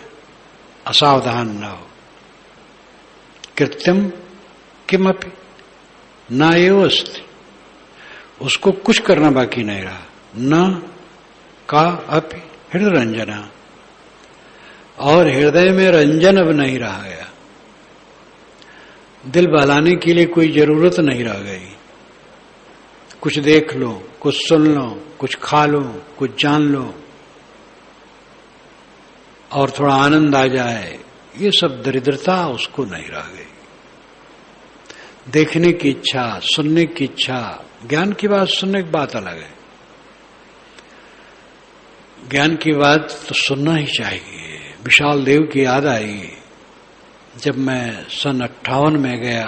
असावधान न हो। कृत्यम किमपि न एव अस्ति, उसको कुछ करना बाकी नहीं रहा। न का अपि हृदय रंजना, और हृदय में रंजन अब नहीं रह गया। दिल बहलाने के लिए कोई जरूरत नहीं रह गई। कुछ देख लो, कुछ सुन लो, कुछ खा लो, कुछ जान लो और थोड़ा आनंद आ जाए, ये सब दरिद्रता उसको नहीं रह गई। देखने की इच्छा, सुनने की इच्छा, ज्ञान की बात सुनने की बात अलग है। ज्ञान की बात तो सुनना ही चाहिए। विशाल देव की याद आई जब मैं सन 58 में गया,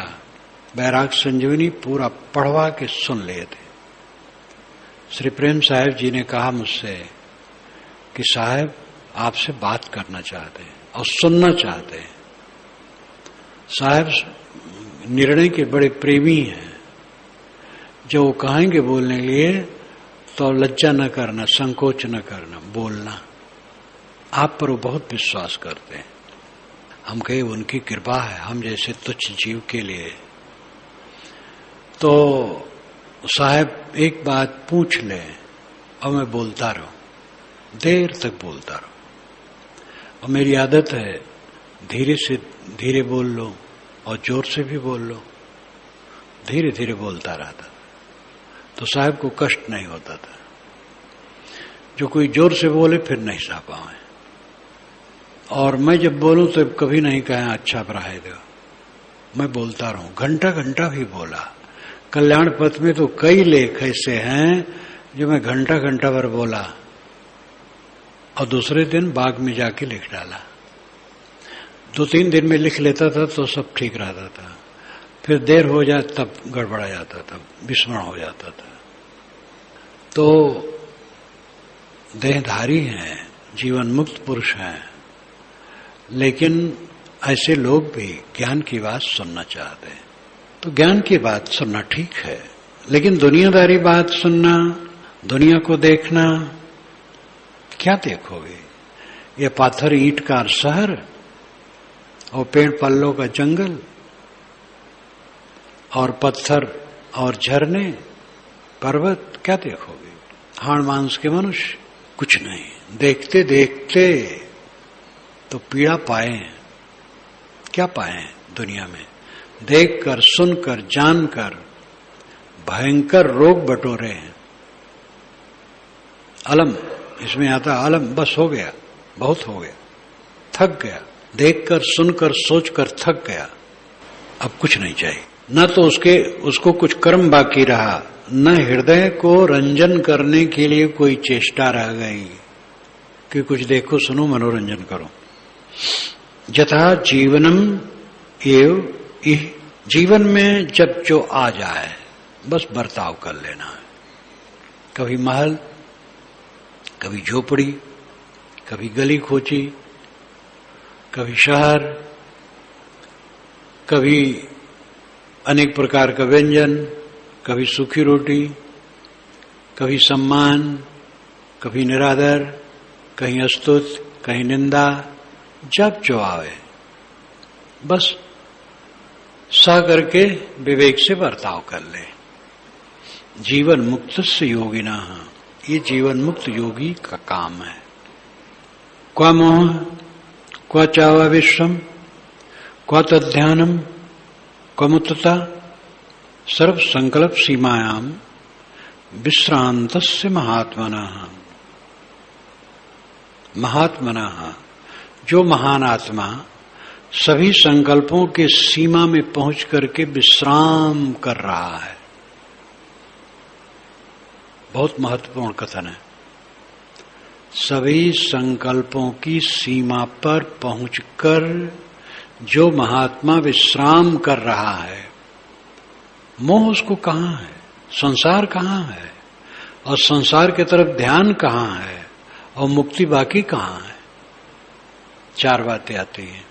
बैराग संजीवनी पूरा पढ़वा के सुन लिए थे। श्री प्रेम साहब जी ने कहा मुझसे कि साहब आपसे बात करना चाहते हैं और सुनना चाहते हैं। साहब निर्णय के बड़े प्रेमी हैं, जो वो कहेंगे बोलने के लिए तो लज्जा न करना, संकोच न करना, बोलना। आप पर वो बहुत विश्वास करते हैं। हम कहे उनकी कृपा है हम जैसे तुच्छ जीव के लिए। तो साहब एक बात पूछ ले और मैं बोलता रहूं, देर तक बोलता रहूं। और मेरी आदत है धीरे से धीरे बोल लो और जोर से भी बोल लो, धीरे धीरे बोलता रहता। तो साहब को कष्ट नहीं होता था। जो कोई जोर से बोले फिर नहीं सह पाए, और मैं जब बोलूं तो कभी नहीं कहें अच्छा पढ़ाई दो, मैं बोलता रहूं, घंटा घंटा भी बोला। कल्याण पथ में तो कई लेख ऐसे हैं जो मैं घंटा घंटा भर बोला और दूसरे दिन बाग में जाके लिख डाला। 2-3 दिन में लिख लेता था तो सब ठीक रहता था, फिर देर हो जाए तब गड़बड़ा जाता था, विस्मरण हो जाता था। तो देहधारी हैं, जीवन मुक्त पुरुष हैं, लेकिन ऐसे लोग भी ज्ञान की बात सुनना चाहते हैं। तो ज्ञान की बात सुनना ठीक है, लेकिन दुनियादारी बात सुनना, दुनिया को देखना, क्या देखोगे? ये पाथर ईंट का शहर और पेड़ पल्लों का जंगल और पत्थर और झरने पर्वत, क्या देखोगे? हाड़ मांस के मनुष्य, कुछ नहीं। देखते देखते तो पीड़ा पाए, क्या पाए दुनिया में? देखकर, सुनकर, जानकर भयंकर रोग बटोरे हैं। अलम, इसमें आता अलम, बस हो गया, बहुत हो गया, थक गया, देखकर, सुनकर, सोचकर थक गया, अब कुछ नहीं चाहिए। न तो उसको कुछ कर्म बाकी रहा, न हृदय को रंजन करने के लिए कोई चेष्टा रह गई कि कुछ देखो, सुनो, मनोरंजन करो। यथा जीवनम एव इह, जीवन में जब जो आ जाए बस बर्ताव कर लेना है। कभी महल, कभी झोपड़ी, कभी गली खोची, कभी शहर, कभी अनेक प्रकार का व्यंजन, कभी सूखी रोटी, कभी सम्मान, कभी निरादर, कहीं अस्तुत, कहीं निंदा, जब जो आवे बस सा करके विवेक से बर्ताव कर ले। जीवन मुक्त से योगिना, ये जीवन मुक्त योगी का काम है। क्वा मोह, क्वा चावा विश्वम, क्वा तद्ध्यानम, क्वा मुक्तता, सर्व संकल्प सीमायाम विश्रांतस्य महात्मनः। महात्मनः, जो महान आत्मा सभी संकल्पों के सीमा में पहुंच करके विश्राम कर रहा है। बहुत महत्वपूर्ण कथन है। सभी संकल्पों की सीमा पर पहुंचकर जो महात्मा विश्राम कर रहा है, मोह उसको कहां है, संसार कहां है, और संसार की तरफ ध्यान कहां है, और मुक्ति बाकी कहां है? 4 बातें आती हैं।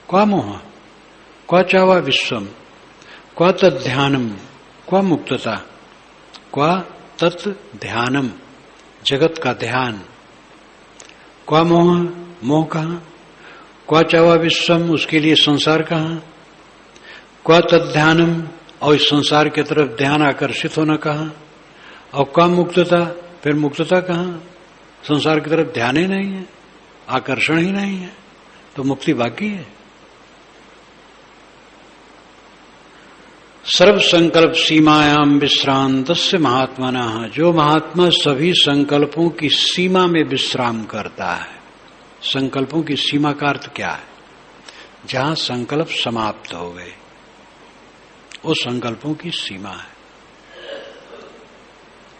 क्वा मोह, क्वा चावा विश्वम, क्वा तद्ध्यानम, क्वा मुक्तता, क्वा तत् ध्यानम, जगत का ध्यान। क्वा मोह, मोह कहां? क्वा चावा विश्वम, उसके लिए संसार कहां? क्वा तद्ध्यानम, और इस संसार की तरफ ध्यान आकर्षित होना कहां? और क्वा मुक्तता, फिर मुक्तता कहां? संसार की तरफ ध्यान ही नहीं है, आकर्षण ही नहीं है, तो मुक्ति बाकी है। सर्व संकल्प सीमायाम विश्रांतस्य महात्मनः, जो महात्मा सभी संकल्पों की सीमा में विश्राम करता है। संकल्पों की सीमा का अर्थ क्या है? जहां संकल्प समाप्त हो गए, वो संकल्पों की सीमा है।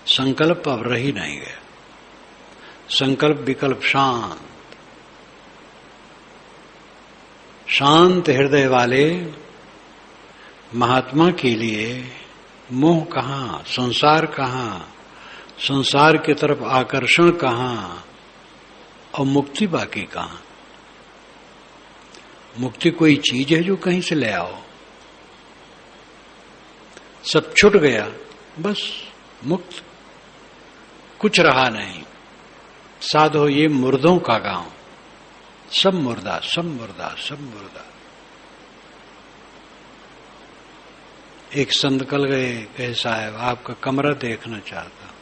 संकल्प अब रही नहीं गया, संकल्प विकल्प शांत। शांत हृदय वाले महात्मा के लिए मोह कहां, संसार कहां, संसार की तरफ आकर्षण कहां, और मुक्ति बाकी कहां? मुक्ति कोई चीज है जो कहीं से ले आओ? सब छूट गया, बस मुक्त, कुछ रहा नहीं। साधो ये मुर्दों का गांव, सब मुर्दा, सब मुर्दा, सब मुर्दा। एक संत कल गए, कहे साहब आपका कमरा देखना चाहता।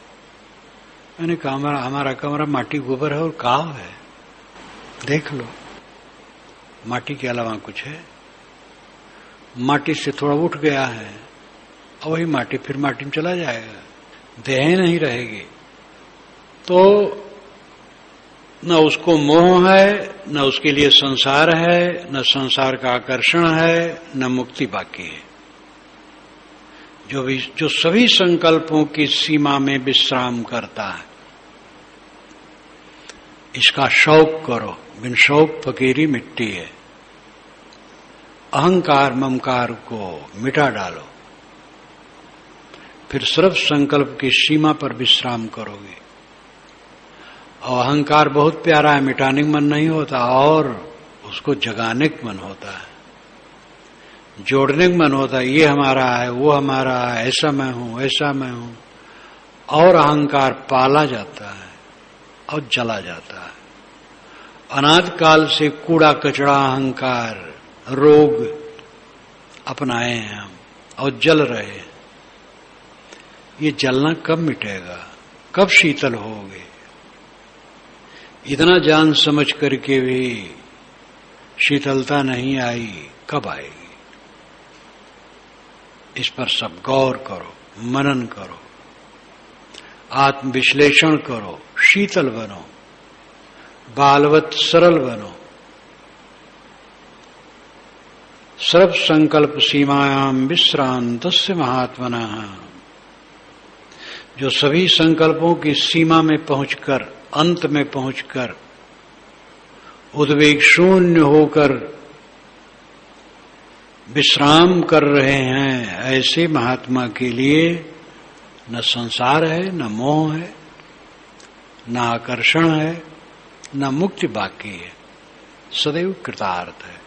मैंने कहा हमारा कमरा माटी गोबर है और काव है, देख लो। माटी के अलावा कुछ है? माटी से थोड़ा उठ गया है और वही माटी फिर माटी में चला जाएगा। देह नहीं रहेगी तो न उसको मोह है, न उसके लिए संसार है, न संसार का आकर्षण है, न मुक्ति बाकी है। जो सभी संकल्पों की सीमा में विश्राम करता है, इसका शौक करो, बिन शौक फकीरी मिट्टी है। अहंकार ममकार को मिटा डालो, फिर सिर्फ संकल्प की सीमा पर विश्राम करोगे। और अहंकार बहुत प्यारा है, मिटाने का मन नहीं होता और उसको जगाने का मन होता है, जोड़ने का मन होता है। ये हमारा है, वो हमारा है, ऐसा मैं हूं, ऐसा मैं हूं। और अहंकार पाला जाता है और जला जाता है। अनाद काल से कूड़ा कचड़ा अहंकार रोग अपनाए हैं हम और जल रहे हैं। ये जलना कब मिटेगा, कब शीतल होगे? इतना जान समझ करके भी शीतलता नहीं आई, कब आएगी? इस पर सब गौर करो, मनन करो, आत्मविश्लेषण करो, शीतल बनो, बालवत सरल बनो। सर्व संकल्प सीमायाम विश्रांतस्य महात्मनः। जो सभी संकल्पों की सीमा में पहुंचकर, अंत में पहुंचकर उद्वेग शून्य होकर विश्राम कर रहे हैं, ऐसे महात्मा के लिए न संसार है, न मोह है, न आकर्षण है, न मुक्ति बाकी है, सदैव कृतार्थ है।